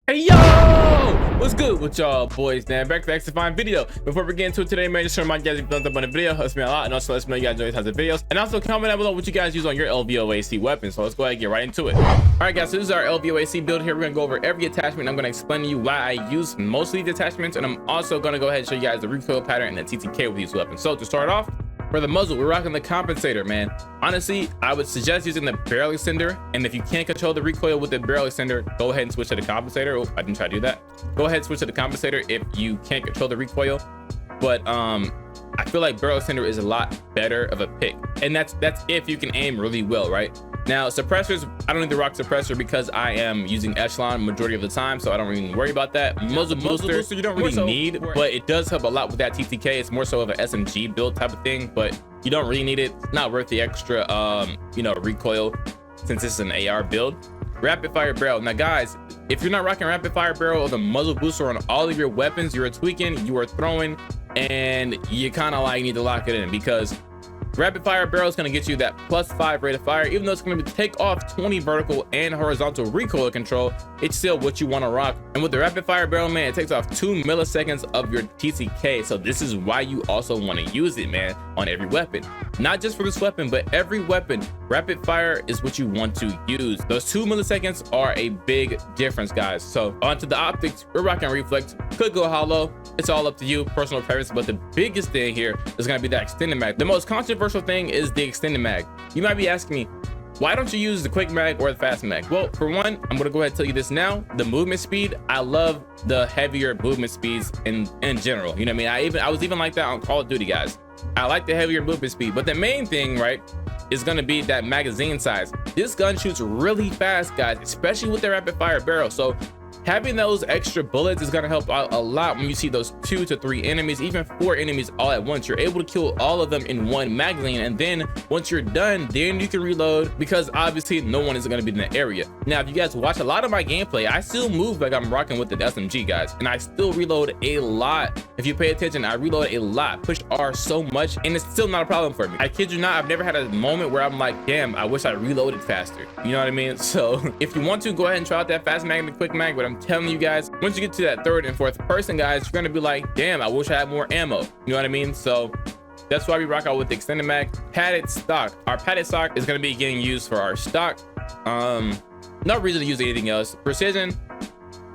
Hey yo, what's good with y'all boys, man? Back to the Xdefiant video. Before we get into it today, man, just to remind you guys, if you thumbs up on the video, helps me a lot, and also lets me know you guys enjoy these types of videos. And also comment down below what you guys use on your LVOA-C weapon. So let's go ahead and get right into it. All right, guys, so this is our LVOA-C build here. We're gonna go over every attachment. I'm gonna explain to you why I use most of these attachments, and I'm also gonna go ahead and show you guys the recoil pattern and the TTK with these weapons. So to start off, for the muzzle, we're rocking the compensator, man. Honestly, I would suggest using the barrel extender, and if you can't control the recoil with the barrel extender, go ahead and switch to the compensator. Oh, I didn't try to do that. Go ahead and switch to the compensator if you can't control the recoil. But I feel like barrel extender is a lot better of a pick, and that's if you can aim really well, right? Now suppressors, I don't need to rock suppressor because I am using echelon majority of the time, so I don't really worry about that. Muzzle booster you don't really need, but it does help a lot with that TTK. It's more so of an SMG build type of thing, but you don't really need it. It's not worth the extra recoil since it's an AR build. Rapid fire barrel. Now guys, if you're not rocking rapid fire barrel or the muzzle booster on all of your weapons, you're tweaking, you are throwing, and you kind of like need to lock it in, because rapid fire barrel is going to get you that +5 rate of fire. Even though it's going to take off 20 vertical and horizontal recoil control, it's still what you want to rock. And with the rapid fire barrel, man, it takes off 2 milliseconds of your TTK. So this is why you also want to use it, man, on every weapon. Not just for this weapon, but every weapon. Rapid fire is what you want to use. Those 2 milliseconds are a big difference, guys. So onto the optics, we're rocking reflex. Could go hollow. It's all up to you, personal preference. But the biggest thing here is going to be that extended mag. The most controversial thing is the extended mag. You might be asking me, why don't you use the quick mag or the fast mag? Well, for one, I'm gonna go ahead and tell you this now. The movement speed, I love the heavier movement speeds in general. You know what I mean? I was even like that on Call of Duty, guys. I like the heavier movement speed, but the main thing, right, is gonna be that magazine size. This gun shoots really fast, guys, especially with the rapid fire barrel. So having those extra bullets is going to help out a lot when you see those 2 to 3 enemies, even 4 enemies all at once. You're able to kill all of them in one magazine, and then once you're done, then you can reload, because obviously no one is going to be in the area. Now, if you guys watch a lot of my gameplay, I still move like I'm rocking with the SMG, guys, and I still reload a lot. If you pay attention, I reload a lot, push R so much, and it's still not a problem for me. I kid you not, I've never had a moment where I'm like, damn, I wish I reloaded faster. You know what I mean? So if you want to, go ahead and try out that fast mag and the quick mag, but I'm telling you guys, once you get to that 3rd and 4th person, guys, you're gonna be like, damn, I wish I had more ammo. You know what I mean? So that's why we rock out with the extended mag. Padded stock. Our padded stock is gonna be getting used for our stock. No reason to use anything else. Precision,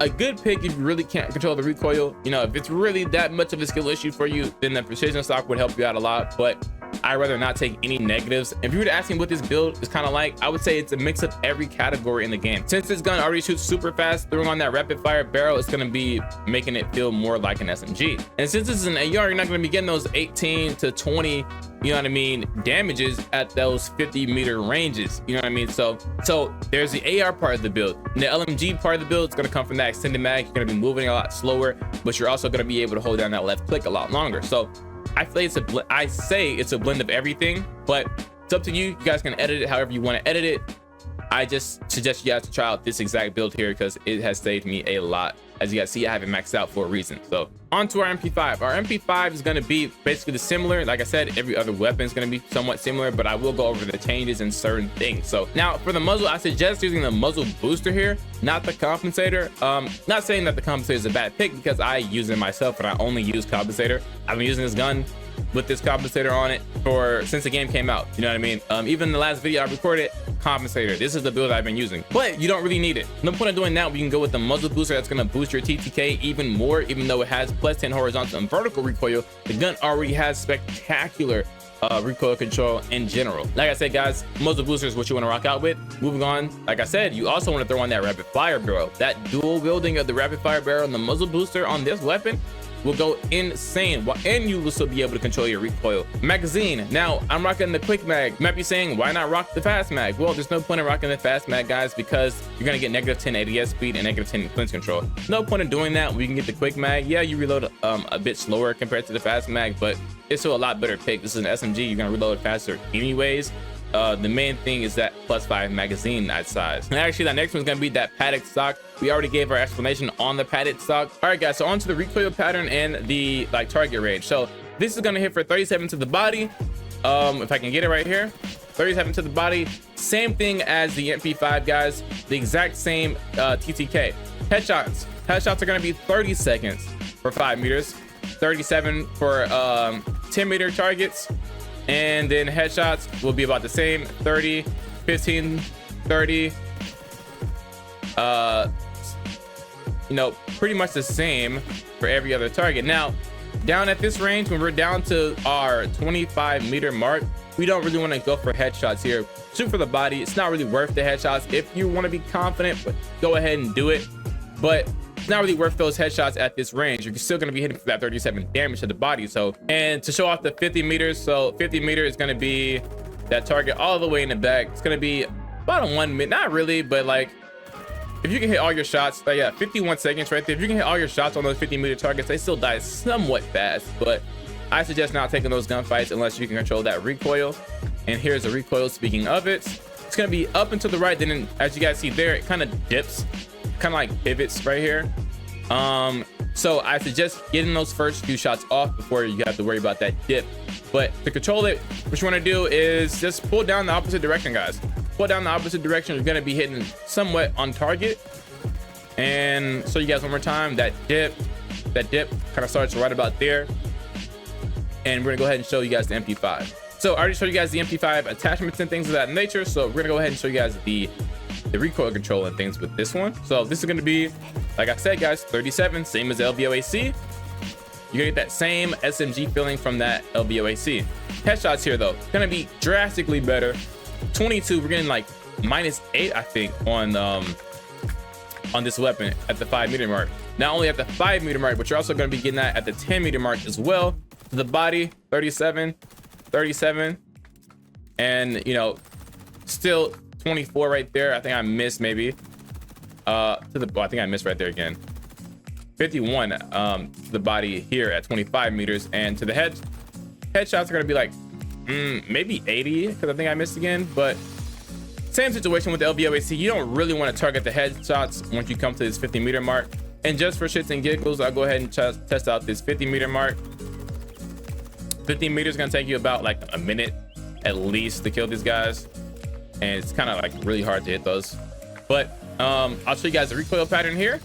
a good pick if you really can't control the recoil. You know, if it's really that much of a skill issue for you, then the precision stock would help you out a lot, but I'd rather not take any negatives. If you were to ask me what this build is kind of like, I would say it's a mix of every category in the game. Since this gun already shoots super fast, throwing on that rapid fire barrel is going to be making it feel more like an SMG. And since this is an AR, you're not going to be getting those 18 to 20, you know what I mean, damages at those 50-meter ranges. You know what I mean? So there's the AR part of the build. And the LMG part of the build is going to come from that extended mag. You're going to be moving a lot slower, but you're also going to be able to hold down that left click a lot longer. So I say it's a blend of everything, but it's up to you. You guys can edit it however you want to edit it. I just suggest you guys to try out this exact build here because it has saved me a lot. As you guys see, I have it maxed out for a reason. So on to our MP5. Our MP5 is going to be basically the similar. Like I said, every other weapon is going to be somewhat similar, but I will go over the changes in certain things. So now for the muzzle, I suggest using the muzzle booster here, not the compensator. Not saying that the compensator is a bad pick, because I use it myself and I only use compensator. I've been using this gun with this compensator on it since the game came out. You know what I mean? Even the last video I recorded, compensator. This is the build I've been using, but you don't really need it. No point of doing that. We can go with the muzzle booster. That's going to boost your TTK even more, even though it has +10 horizontal and vertical recoil. The gun already has spectacular recoil control in general. Like I said, guys, muzzle booster is what you want to rock out with. Moving on, like I said, you also want to throw on that rapid fire barrel. That dual wielding of the rapid fire barrel and the muzzle booster on this weapon will go insane, and you will still be able to control your recoil. Magazine. Now I'm rocking the quick mag. You might be saying, why not rock the fast mag? Well, there's no point in rocking the fast mag, guys, because you're gonna get -10 ADS speed and -10 clinch control. No point in doing that. We can get the quick mag. Yeah, you reload a bit slower compared to the fast mag, but it's still a lot better pick. This is an SMG. You're gonna reload faster anyways. The main thing is that +5 magazine size. And actually, that next one's gonna be that padded stock. We already gave our explanation on the padded stock. All right, guys, so on to the recoil pattern and the target range. So this is gonna hit for 37 to the body. If I can get it right here, 37 to the body. Same thing as the MP5, guys. The exact same TTK. Headshots are going to be 30 seconds for 5 meters, 37 for 10 meter targets, and then headshots will be about the same, 30, 15, 30. You know, pretty much the same for every other target. Now, down at this range, when we're down to our 25 meter mark, we don't really want to go for headshots here. Shoot for the body. It's not really worth the headshots. If you want to be confident, but go ahead and do it. But it's not really worth those headshots at this range. You're still going to be hitting for that 37 damage to the body. So, and to show off the 50 meters, so 50 meters is going to be that target all the way in the back. It's going to be about a 1 minute, not really, but like, if you can hit all your shots, like, yeah, 51 seconds right there. If you can hit all your shots on those 50 meter targets, they still die somewhat fast, but I suggest not taking those gunfights unless you can control that recoil. And here's the recoil. Speaking of it, it's going to be up and to the right. Then as you guys see there, it kind of dips, kind of like pivots right here. So I suggest getting those first few shots off before you have to worry about that dip. But to control it, what you want to do is just pull down the opposite direction, guys. Pull down the opposite direction. You're going to be hitting somewhat on target. And so you guys one more time, that dip kind of starts right about there. And we're gonna go ahead and show you guys the MP5. So I already showed you guys the MP5 attachments and things of that nature. So we're gonna go ahead and show you guys the recoil control and things with this one. So this is gonna be, like I said, guys, 37, same as LVOA-C. You're gonna get that same SMG feeling from that LVOA-C. Headshots here though, gonna be drastically better. 22, we're getting like -8, I think, on this weapon at the 5 meter mark. Not only at the 5 meter mark, but you're also gonna be getting that at the 10 meter mark as well. To the body, 37, 37, and you know, still 24 right there. I think I missed maybe. I think I missed right there again. 51 to the body here at 25 meters, and to the headshots are gonna be like maybe 80 because I think I missed again. But same situation with the LVOA-C. You don't really want to target the headshots once you come to this 50 meter mark. And just for shits and giggles, I'll go ahead and test out this 50 meter mark. 50 meters is gonna take you about like a minute at least to kill these guys, and it's kind of like really hard to hit those. But I'll show you guys the recoil pattern here.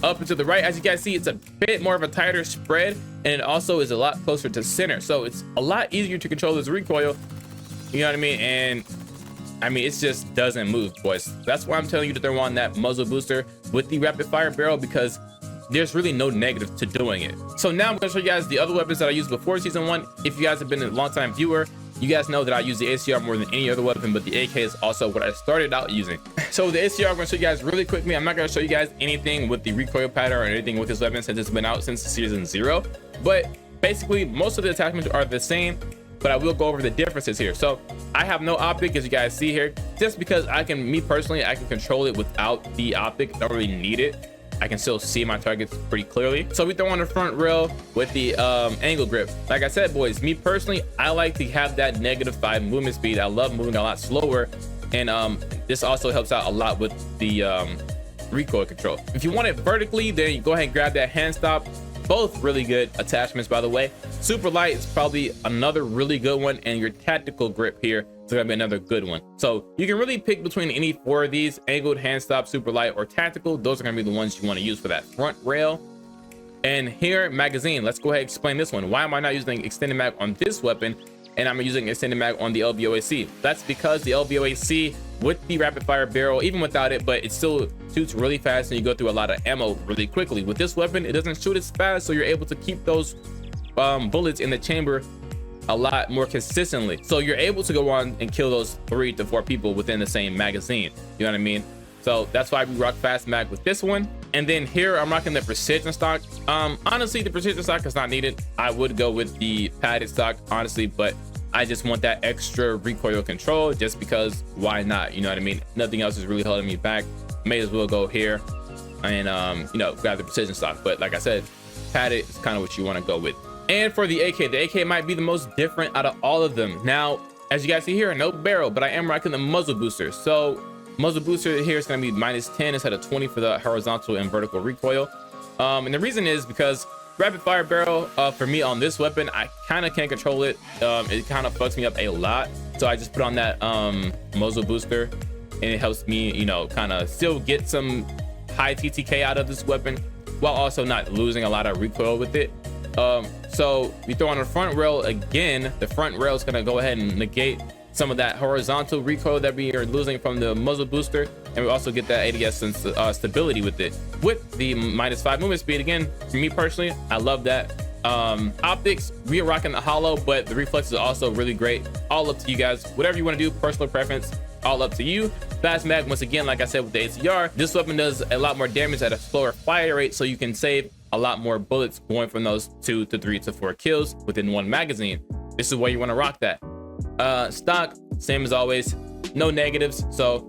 Up and to the right, as you guys see, it's a bit more of a tighter spread, and it also is a lot closer to center, so it's a lot easier to control this recoil, you know what I mean? And I mean, it just doesn't move, boys. That's why I'm telling you to throw on that muzzle booster with the rapid fire barrel, because there's really no negative to doing it. So now I'm gonna show you guys the other weapons that I used before season 1. If you guys have been a long time viewer, you guys know that I use the ACR more than any other weapon, but the AK is also what I started out using. So the ACR, I'm gonna show you guys really quickly. I'm not gonna show you guys anything with the recoil pattern or anything with this weapon since it's been out since season 0. But basically, most of the attachments are the same, but I will go over the differences here. So I have no optic, as you guys see here, just because me personally, I can control it without the optic. I don't really need it. I can still see my targets pretty clearly. So we throw on the front rail with the angle grip. Like I said, boys, me personally, I like to have that -5 movement speed. I love moving a lot slower, and this also helps out a lot with the recoil control. If you want it vertically, then you go ahead and grab that hand stop. Both really good attachments, by the way. Super light is probably another really good one, and your tactical grip here is gonna be another good one. So you can really pick between any 4 of these: angled, hand stop, super light, or tactical. Those are gonna be the ones you want to use for that front rail. And here, magazine. Let's go ahead and explain this one. Why am I not using extended mag on this weapon, and I'm using extended mag on the LVOA-C? That's because the LVOA-C with the rapid fire barrel, even without it, but it still shoots really fast, and you go through a lot of ammo really quickly. With this weapon, it doesn't shoot as fast, so you're able to keep those bullets in the chamber a lot more consistently. So you're able to go on and kill those 3 to 4 people within the same magazine. You know what I mean? So that's why we rock fast mag with this one. And then here I'm rocking the precision stock. Honestly, the precision stock is not needed. I would go with the padded stock, honestly, but I just want that extra recoil control just because why not? You know what I mean? Nothing else is really holding me back. May as well go here and you know, grab the precision stock. But like I said, padded is kind of what you want to go with. And for the AK might be the most different out of all of them. Now, as you guys see here, no barrel, but I am rocking the muzzle booster. So muzzle booster here is going to be -10 instead of 20 for the horizontal and vertical recoil. And the reason is because rapid fire barrel, for me on this weapon, I kind of can't control it. It kind of fucks me up a lot. So I just put on that muzzle booster, and it helps me, you know, kind of still get some high TTK out of this weapon while also not losing a lot of recoil with it. So we throw on the front rail again. The front rail is gonna go ahead and negate some of that horizontal recoil that we are losing from the muzzle booster, and we also get that ADS and stability with it. With the -5 movement speed, again, for me personally, I love that. Optics, we are rocking the hollow, but the reflex is also really great. All up to you guys, whatever you want to do, personal preference, all up to you. Fast mag, once again, like I said with the ACR, this weapon does a lot more damage at a slower fire rate, so you can save a lot more bullets going from those 2 to 3 to 4 kills within one magazine. This is where you want to rock that. Stock, same as always, no negatives, so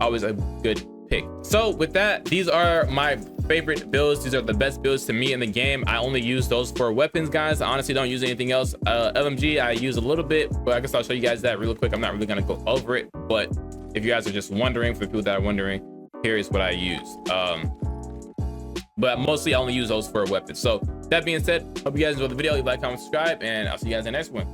always a good pick. So with that, these are my favorite builds. These are the best builds to me in the game. I only use those for weapons, guys. I honestly don't use anything else. LMG I use a little bit, but I guess I'll show you guys that real quick. I'm not really gonna go over it, but if you guys are just wondering, for people that are wondering, here is what I use. But mostly I only use those for weapons. So that being said, hope you guys enjoyed the video. Leave a like, comment, subscribe, and I'll see you guys in the next one.